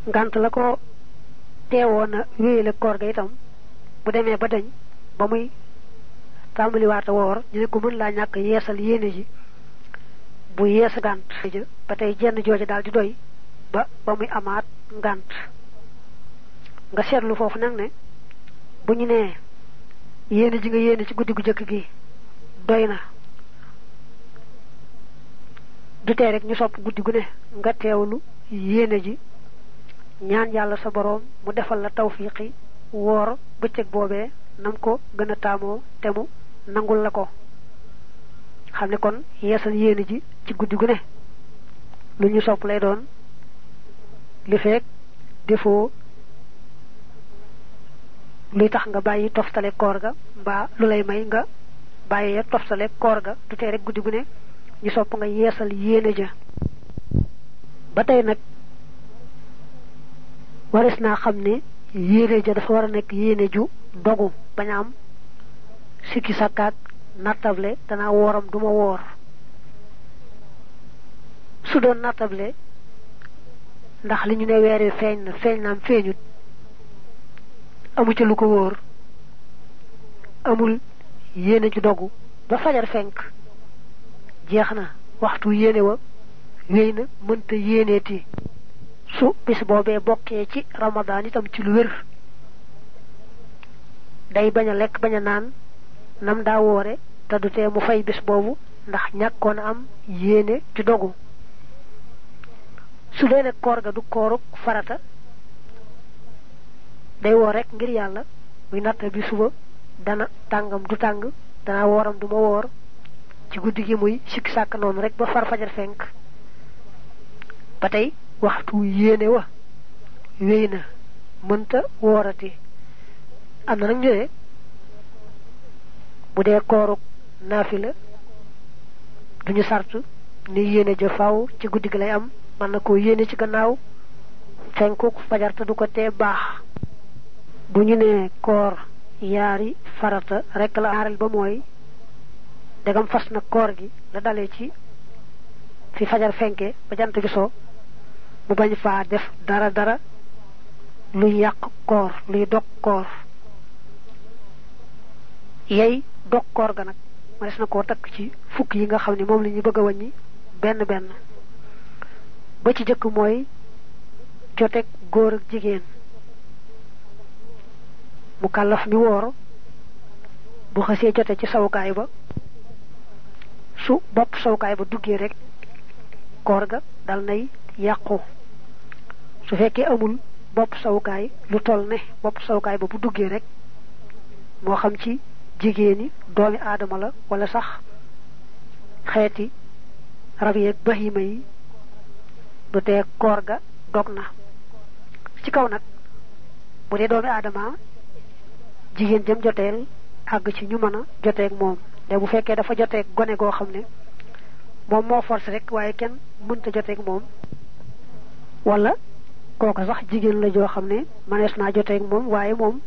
ngant la ko teewoon a wéyale koor ga itam bu demee ba dañ ba muy tàmbaliwaata woor ñu ne ko mën laa ñàkk yeesal yéene ji bu yees ngant ba tey jenn jooju daal di doy ba muy amaat ngant nga seetlu foofu nag ne bu ñu nee yéene ji nga yéene ci guddi gu jëkk gi doy na du tee rek ñu sopp guddi gu ne nga teewlu yéene ji ñaan yàlla sa boroom mu defal la tawfiqi woor bëccëg boobee nam ko gën a taamoo te mu nangul la ko xam ne kon yeesal yéene ji ci guddi gu ne lu ñu sopp lay doon li fekk defoo luy tax nga bàyyi toftale koor ga mbaa lu lay may nga bàyyee toftale koor ga du tee rek guddi gu ne ñu sopp nga yeesal yéene ja ba tey nag waris naa xam ne yéene ja dafa war a nekk yéene ju dogu bañ a am sikki sakkaak nattable danaa wooram duma woor su doon nattable ndax li ñu ne weeri feeñ naam feeñut amu ci lu ko wóor amul yéene ju dogu ba fajar fenk jeex na waxtu yéene wa wéy na mënta yéeneeti su bis boobee bokkee ci ramadaan itam ci lu wér day bañ a lekk bañ a naan nam daa woore te du tee mu fay bis boobu ndax ñàkkoon a am yéene ju dogu su dee ne koor ga du kooruk farata day woor rek ngir yàlla muy natta bi suba dana tàngam du tàng dana wooram du ma woor ci guddi gi muy sikki sàkk noonu rek ba far fajar fenk ba tey waxtu yéene wa wéy na mënta woorati am na nag ñu ne bu dee kooruk naafila duñu sart ni yéene ja faaw ci guddi gi lay am mën na koo yéene ci gannaaw fenkuk fajar te du ko tee baax bu ñu nee koor yaari farata rek la aaral ba mooy dagam fas na koor gi la dalee ci fi fajar fenke ba jant bi so mu bañ faa def dara luy yàq koor luy dog koor yey dog koor ga nag ma des na koo takk ci fukk yi nga xam ne moom la ñu bëgg a wàññi benn ba ci jëkk mooy joteeg góor ak jigéen mu kàllaf mi woor bu xasee jote ci sawukaay ba su bopp sawukaay ba duggee rek koor ga dal nay yàqu su fekkee amul bopp sawukaay lu toll ne bopp sawukaay ba bu duggee rek moo xam ci jigéeni doomi aadama la wala sax xeeti rab yeeg bahima yi du tee koor ga dog na ci kaw nag bu dee doomi aadama jigéen jëm joteel àgg ci ñu mën a joteeg moom te bu fekkee dafa joteeg gone goo xam ne moom moo force rek waaye kenn mënta joteeg moom wala kooka sax jigéen la joo xam ne mënees naa joteeg moom waaye moom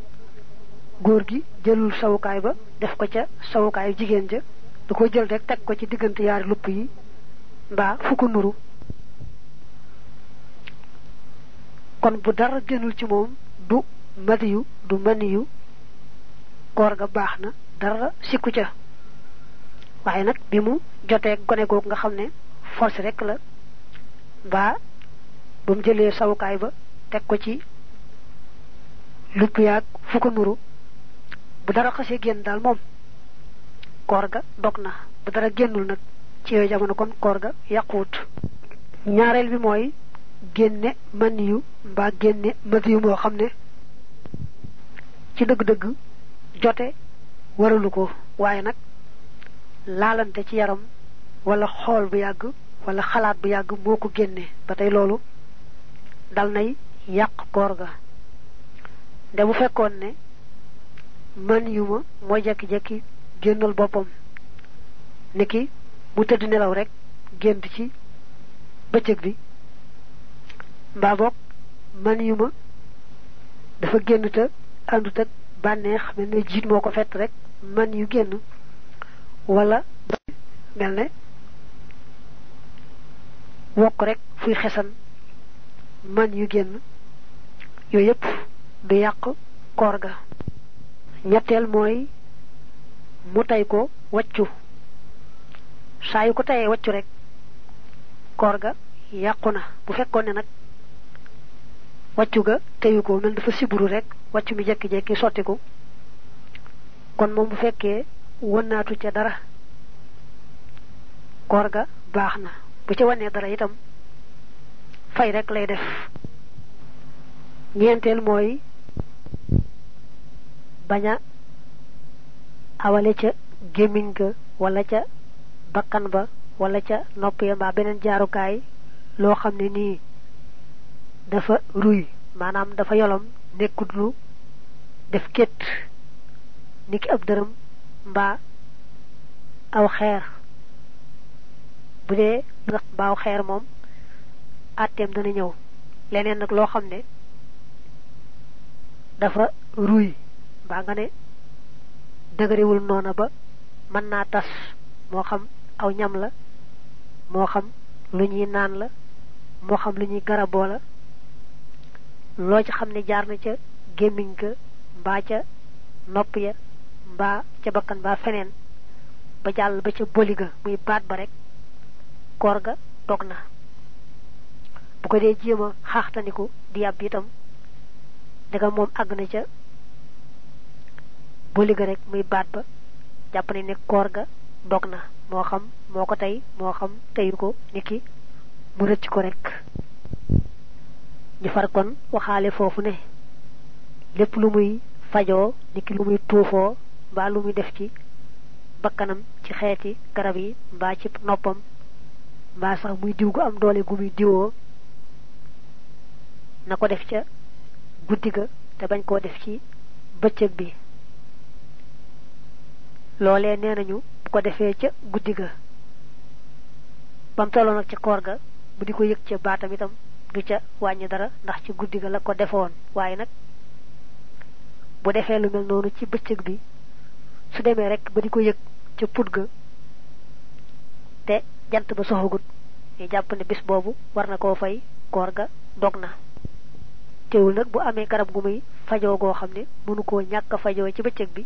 góor gi jëlul sawukaay ba def ko ca sawukaayu jigéen ja du ko jël rek teg ko ci diggante yaari lupp yi mbaa fu ko nuru kon bu dara génnul ci moom du madiyu du maniyu koor ga baax na dara sikku ca waaye nag bi mu jotee gone googu nga xam ne force rek la mbaa ba mu jëlee sawukaay ba teg ko ci lupp yaag fu ko nuru bu dara xasee génn daal moom koor ga dog na bu dara génnul nag ci yooyu jamono kon koor ga yàquwut ñaareel bi mooy génne maniyu mbaa génne madiyu moo xam ne ci dëgg-dëgg jote waralu ko waaye nag laalante ci yaram wala xool bu yàgg wala xalaat bu yàgg moo ko génne ba tey loolu dal nay yàq koor ga nde bu fekkoon ne man yu ma mooy jekki-jekki génnal boppam niki mu tëdd nelaw rek gént ci bëccëg bi mbaa boog man yu ma dafa génn te àndut ak bànneex mel ne jiit moo ko fett rek man yu génn wala mel ne wokk rek fuy xesan man yu génn yooyu yépp du yàq koor ga. ñetteel mooy mu tay ko waccu saa yu ko tayee waccu rek koor ga yàqu na. bu fekkoon ne nag waccu ga teyu ko mel dafa siburu rek waccu mi jekki-jekki sottiku kon moom bu fekkee wënnaatu ca dara koor ga baax na. bu ca wanee dara itam fay rek lay def. ñeenteel mooy baña awale ca gémmiñ ga wala ca bakkan ba wala ca nopp ya mbaa beneen jaarukaay loo xam ne nii dafa ruy maanaam dafa yolom nekkut lu def kétt niki ab dërëm mbaa aw xeer. bu dee nag mbaaw xeer moom àtteem dana ñëw. leneen nag loo xam ne dafa ruy mbaa nga ne dëgëriwul noona ba mën naa tas moo xam aw ñam la moo xam lu ñuy naan la moo xam lu ñuy garaboo la loo ci xam ne jaar na ca gémmiñ ga mbaa ca nopp ya mbaa ca bakkan mbaa feneen ba jàll ba ca boli ga muy baat ba rek koor ga dog na. bu ko dee jéem a xaaxtaniku di yàbb itam daga moom àgg na ca boli ga rek muy baat ba jàpp ne koor ga dog na moo xam moo ko tey moo xam teyu ko niki mu rëcc ko rek. ñu far kon waxaale foofu ne lépp lu muy fajoo niki lu muy tuufoo mbaa lu muy def ci bakkanam ci xeeti garab yi mbaa ci noppam mbaa sax muy diw gu am doole gu muy diwoo na ko def ca guddi ga te bañ koo def ci bëccëg bi. loolee nee nañu bu ko defee ca guddi ga bam tolloo nag ca koor ga bu di ko yëg ca baatam itam du ca wàññi dara ndax ci guddi ga la ko defoon. waaye nag bu defee lu mel noonu ci bëccëg bi su demee rek ba di ko yëg ca put ga te jant ba soxagut ñu jàpp ne bis boobu war na koo fay koor ga dog na. teewul nag bu amee garab gu muy fajoo goo xam ne mënu koo ñàkk a fajoo ci bëccëg bi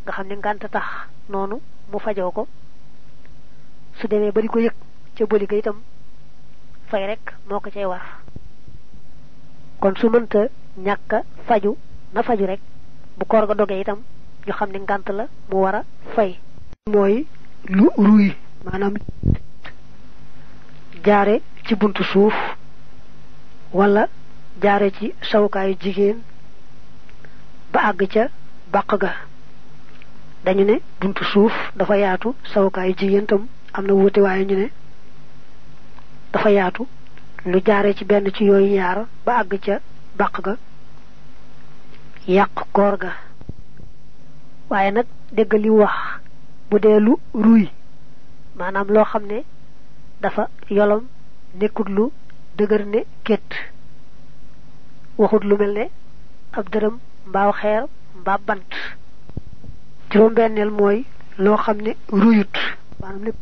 nga xam ne ngànt tax noonu mu fajoo ko su demee ba di ko yëg ca boli ga itam fay rek moo ko cay war. kon su mënta ñàkk a faju na faju rek bu koor ga dogee itam ñu xam ne ngànt la mu war a fay. mooy lu ruy maanaam jaare ci buntu suuf wala jaare ci sawukaayu jigéen ba àgg ca bàq ga. dañu ne buntu suuf dafa yaatu sawukaayu jigéen tam am na wuute waaye ñu ne dafa yaatu. lu jaare ci benn ci yooyu yaar ba àgg ca bàq ga yàq koor ga. waaye nag dégg li wax bu dee lu ruy maanaam loo xam ne dafa yolom nekkut lu dëgër ne kétt waxut lu mel ne ab dërëm mbaaw xeer mbaa bant. juróom-benneel mooy loo xam ne ruyut maanaam lépp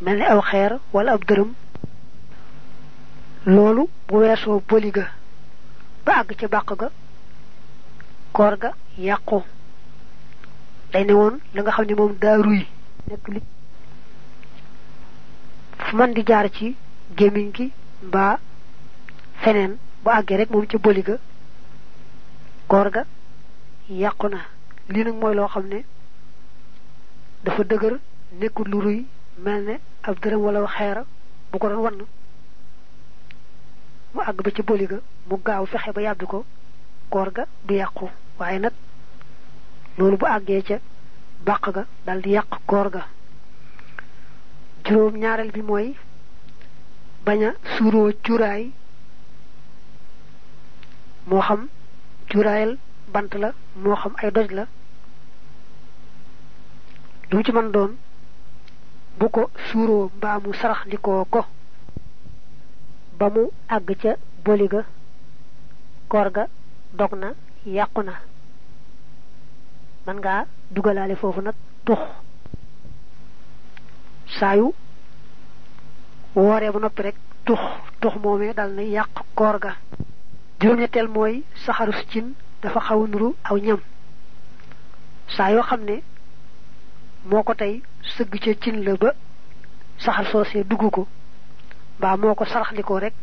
mel ne aw xeer wala ab dërëm loolu bu weesoo boli ga ba àgg ca bàq ga koor ga yàqu. day ne woon la nga xam ne moom daa ruy nekk li fu man di jaar ci gémmiñ gi mbaa feneen bu àggee rek moom ca boli ga koor ga yàqu na. lii nag mooy loo xam ne dafa dëgër nekkul lu ruy mel ne ab dërëm wala xeera bu ko doon wann mu àgg ba ca boli ga mu gaaw fexe ba yàbbi ko koor ga du yàqu. waaye nag loolu bu àggee ca bàq ga dal di yàq koor ga. juróom ñaareel bi mooy bañ a suuroo cuuraay moo xam cuuraayal bant la moo xam ay doj la lu mu ci mën doon bu ko suuroo mbaa mu sarax ndikoo ko ba mu àgg ca boli ga koor ga dog na yàqu na. man ngaa dugalaale foofu nag tux saayu wooree ba noppi rek tux moomee dal na yàq koor ga. juróom-ñetteel mooy saxarus cin dafa xaw nuru aw ñam saa yoo xam ne moo ko tey sëgg ca cin la ba saxar soosee dugg ko mbaa moo ko saraxndikoo rek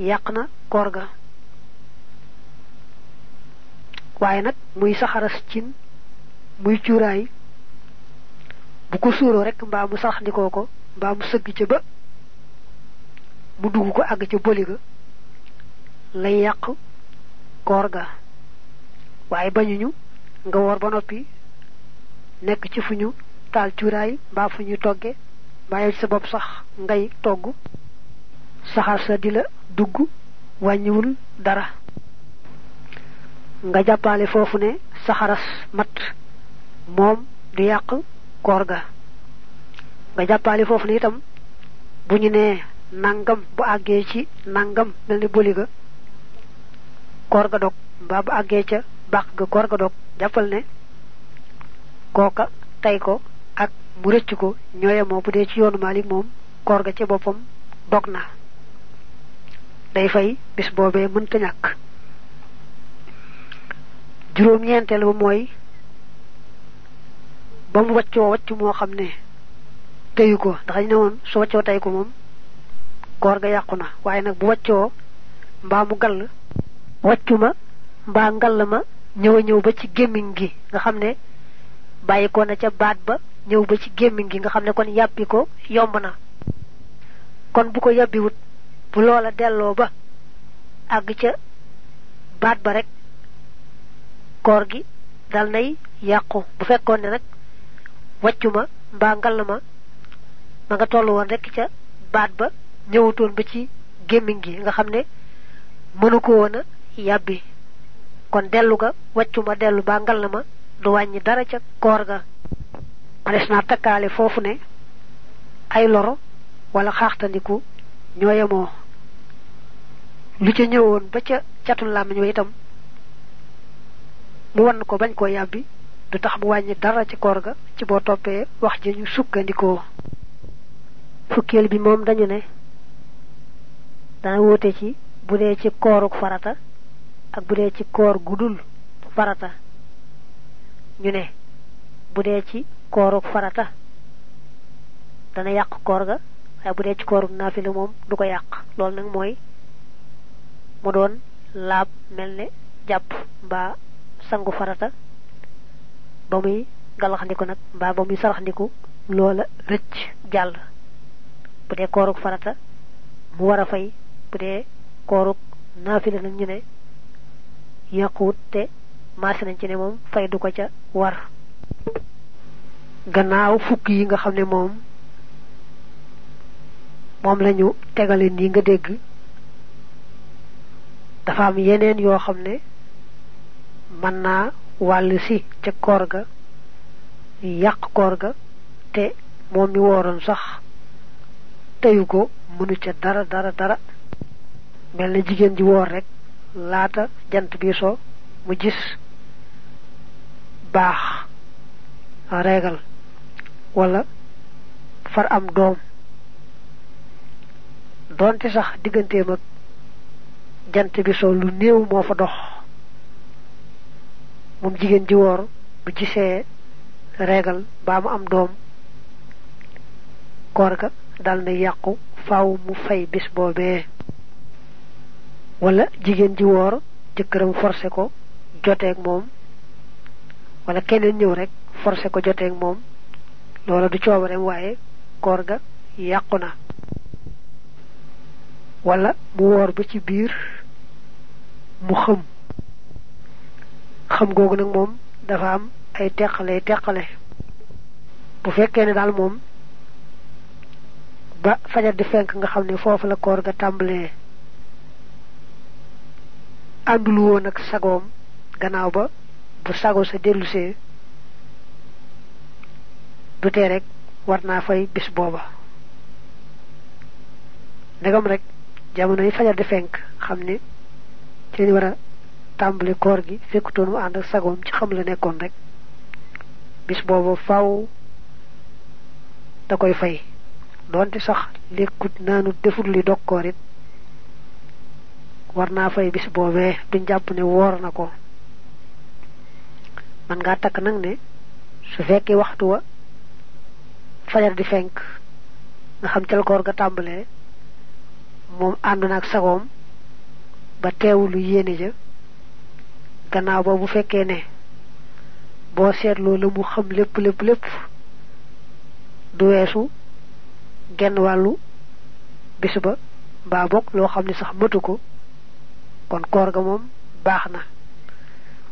yàq na koor ga waaye nag muy saxaras cin muy cuuraay bu ko suuroo rek mbaa mu saraxndikoo ko mbaa mu sëgg ca ba mu dugg ko àgg ca boli ga lay yàq koor ga waaye bañuñu nga woor ba noppi nekk ci fu ñu taal cuuraay mbaa fu ñu togge mbaa yow ci sa bopp sax ngay togg saxaar sa di la dugg wàññiwul dara nga jàppale foofu ne saxaras mat moom du yàq koor ga nga jàppale foofu ne itam bu ñu nee nangam bu àggee ci nangam mel ni boli ga koor ga dog mbaa bu àggee ca bàq ga koor ga dog jàppal ne kooka tey ko ak mu rëcc ko ñooyemoo bu dee ci yoonu Maalik moom koor ga ca boppam dog na day fay bis boobee mënta ñàkk juróom-ñeenteel ba mooy ba mu waccoo wacc moo xam ne teyu ko ndax ñu ne woon su waccoo tey ko moom koor ga yàqu na waaye nag bu waccoo mbaa mu gall waccu ma mbaa ngall ma ñëw ba ci gémmiñ gi nga xam ne bàyyi ko na ca baat ba ñëw ba ci gémmiñ gi nga xam ne kon yàbbi ko yomb na kon bu ko yàbbiwut bu loola delloo ba àgg ca baat ba rek koor gi dal nay yàqu bu fekkoon ne nag waccu ma mbaa ngall ma nga tollu woon rek ca baat ba ñëwutoon ba ci gémmiñ gi nga xam ne mënu ko woon a yàbbi kon dellu ga waccu ma dellu mbaa ngall ma du wàññi dara ca koor ga ma des naa takkaale foofu ne ay loro wala xaaxtandiku ñoo yemoo lu ca ñëwoon ba ca catul làmmiñ wa itam mu wann ko bañ koo yàbbi du tax mu wàññi dara ci koor ga ci boo toppee wax ji ñu sukkandikoo fukkeel bi moom dañu ne dana wóote ci bu dee ci kooruk farata ak bu dee ci koor gudul farata ñu ne bu dee ci kooruk farata dana yàq koor ga waaye bu dee ci kooruk naafila moom du ko yàq loolu nag mooy mu doon laab mel ne jàpp mbaa sangu farata ba muy galaxndiku nag mbaa ba muy saraxndiku loola rëcc jàll bu dee kooruk farata mu war a fay bu dee kooruk naafila nag ñu ne yàquwut te maase nañ ci ne moom fay du ko ca war gannaaw fukk yi nga xam ne moom lañu tegale nii nga dégg dafa am yeneen yoo xam ne mën naa wàll si ca koor ga yàq koor ga te moom mi wooroon sax teyu ko mënu ca dara mel na jigéen ji woor rek laata jant bi so mu gis baax reegal wala far am doom doonte sax digganteem ak jant bi so lu néew moo fa dox moom jigéen ji woor bu gisee reegal baa mu am doom koor ga dal na yàqu faaw mu fay bis boobee wala jigéen ji woor jëkkëram forcé ko joteeg moom wala keneen ñëw rek forcé ko joteeg moom loola du coobareem waaye koor ga yàqu na wala mu woor ba ci biir mu xam googu nag moom dafa am ay teqale bu fekkee ne daal moom ba fajar di fenk nga xam ne foofu la koor ga tàmbalee àndul woon ak sagoom gannaaw ba bu sago sa dellusee du tee rek war naa fay bis booba ndegam rek jamono yi fajar di fenk xam ne ci lañu war a tàmbali koor gi fekkutoon mu ànd ak sagoom ci xam la nekkoon rek bis booba faaw da koy fay doonte sax lekkut naanut defut li dog koor it warna fay bis bobé duñ japp ne wor nako man nga tak nak ne su fekke waxtu wa fajar di fenk nga xam ci koor ga tambalé mom andu nak sagom ba teewulu yene ja gannaaw ba bu fekke ne bo seetlo la mu xam lepp du wessu genn walu bis ba ba bok lo xamni sax matuko kon koor ga mom baxna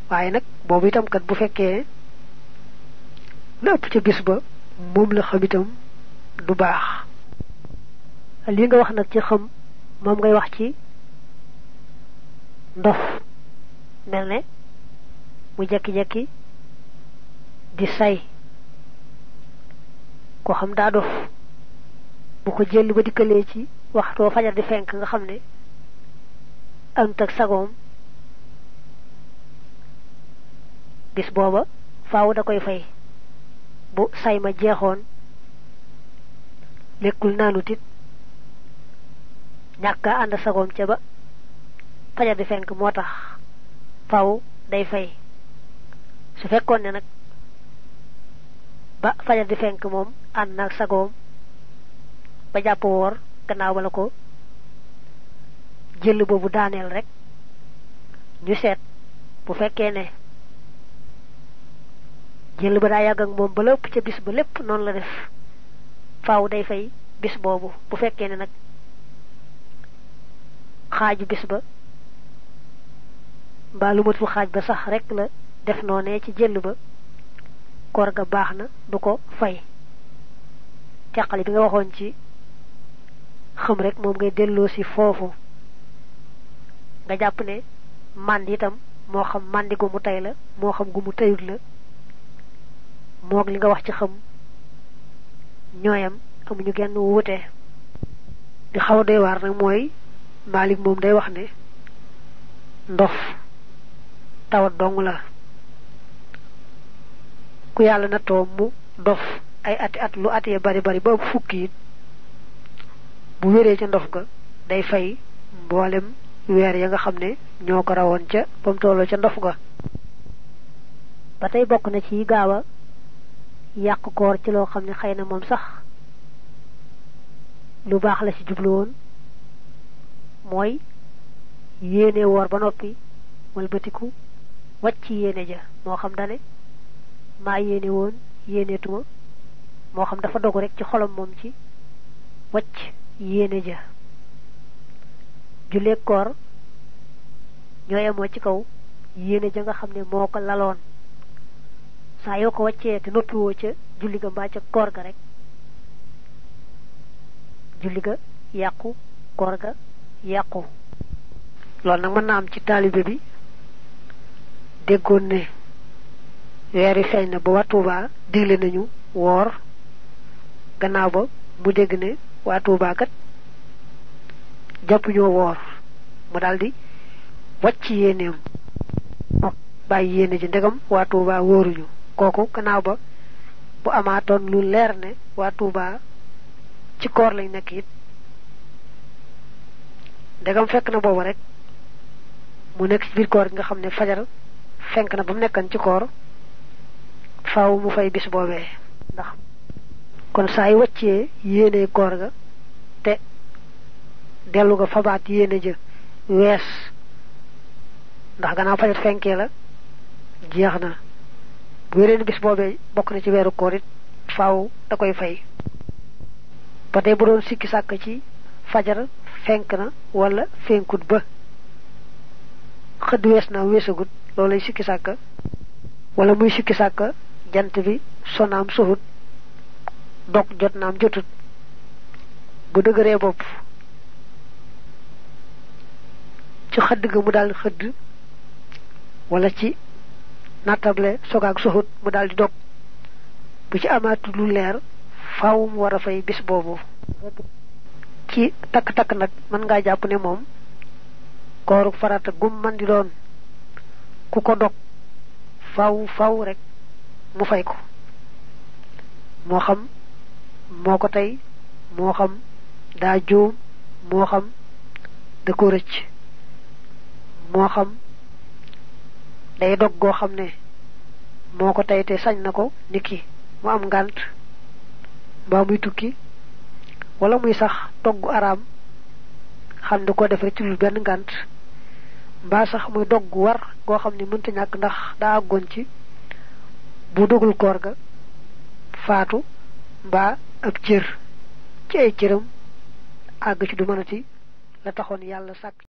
waye nak bobu itam kat bu fekke lepp ci bis ba mom la xam itam du bax li nga wax nak ci xam mom ngay wax ci ndof melne mu jekki di say ko xam da dof bu ko jël ba dikale ci waxto fajar di fenk nga xamne ant ak sagom bis boba faaw da koy fay bu say ma jeexoon lekul nanu tit ñaka and sagom ca ba fajar di fenk motax faaw day fay su fekkone ne nak ba fajar di fenk mom and nak sagom ba japp wor gannaaw wala ko jël bobu daanel rek ñu sét bu fekké né jël ba da yag ak mom ba lepp ci bis ba lepp non la def faaw day fay bis bobu bu fekké né nak xaju bis ba ba lu matu xaj ba sax rek la def noné ci jël ba koor ga baxna du ko fay tekkali bi nga waxon ci xam rek mom ngay dello ci fofu nga japp ne mandi itam mo xam mandi gu mu tay la mo xam gu mu tayut la mok li nga wax ci xam ñoyam amuñu genn wuté di xaw day war nak moy malik mom day wax ne ndof tawat dong la ku yalla na to mu dof ay at lu até bari ba fukki bu wéré ci ndof ga day fay mbolem wér ya nga xamné ñoko rawon ca bam tolo ca ndof ga batay bok na ci gaawa yak koor ci lo xamné xeyna mom sax lu bax la ci jublu won moy yene wor ba nopi wal batiku wacc yene ja mo xam dane ma yene won yene tuma mo xam dafa dogu rek ci xolam mom ci wacc yene ja julé koor ñoy mo ci kaw yene ja nga xamne moko lalon sa yo ko wacce te nopi wo ca julli ga ba ca koor ga rek julli ga yaqku koor ga yaqku lool nak man na am ci talibé bi déggoon ne weeri feeñ na ba waa Tuuba digle nañu woor gannaaw ba mu dégg ne waa Tuuba kat jàpp ñoo woor mu daldi wàcc yéeneem bàyyi yéene ji ndegam waa Tuuba wóoruñu kooku gannaaw ba bu amaatoon lu leer ne waa Tuuba ci koor lañ nekk it ndegam fekk na boobu rek mu nekk ci biir koor nga xam ne fajar fenk na bam nekkan ci koor faaw mu fay bis bobé ndax kon say wacce yene koor ga te delu ga fabat yene je wess ndax gana fajar fenké la jeexna bu wéré bis bobé bok na ci wéru koor it faaw da koy fay patay bu doon sikki sak ci fajar fenk na wala fenkut ba xëd wess na wessagut lolay sikki saka wala muy sikki saka jant bi sonam sohut dok jot naam jotut bu deugere bop ci xëdd ga mu dal xëdd wala ci natable sogak sohut mu dal di dok bu ci amatu lu leer faaw mu wara fay bis bobu ci tak nak man nga japp ne mom koru farata gum man di doon ku ko dok faaw rek mu fay ko mo xam moko tay mo xam da joom mo xam da ko recc moo xam day dog goo xam ne moo ko tey te sañ na ko niki mu am ngànt mbaa muy tukki wala muy sax togg araam xam ne ko def rek ci lu benn ngànt mbaa sax muy dog war goo xam ne mënta ñàkk ndax daa àggoon ci bu dogul koor ga faatu mbaa ab cër ci ay cëram àgg ci du mënati la taxoon yàlla sàkk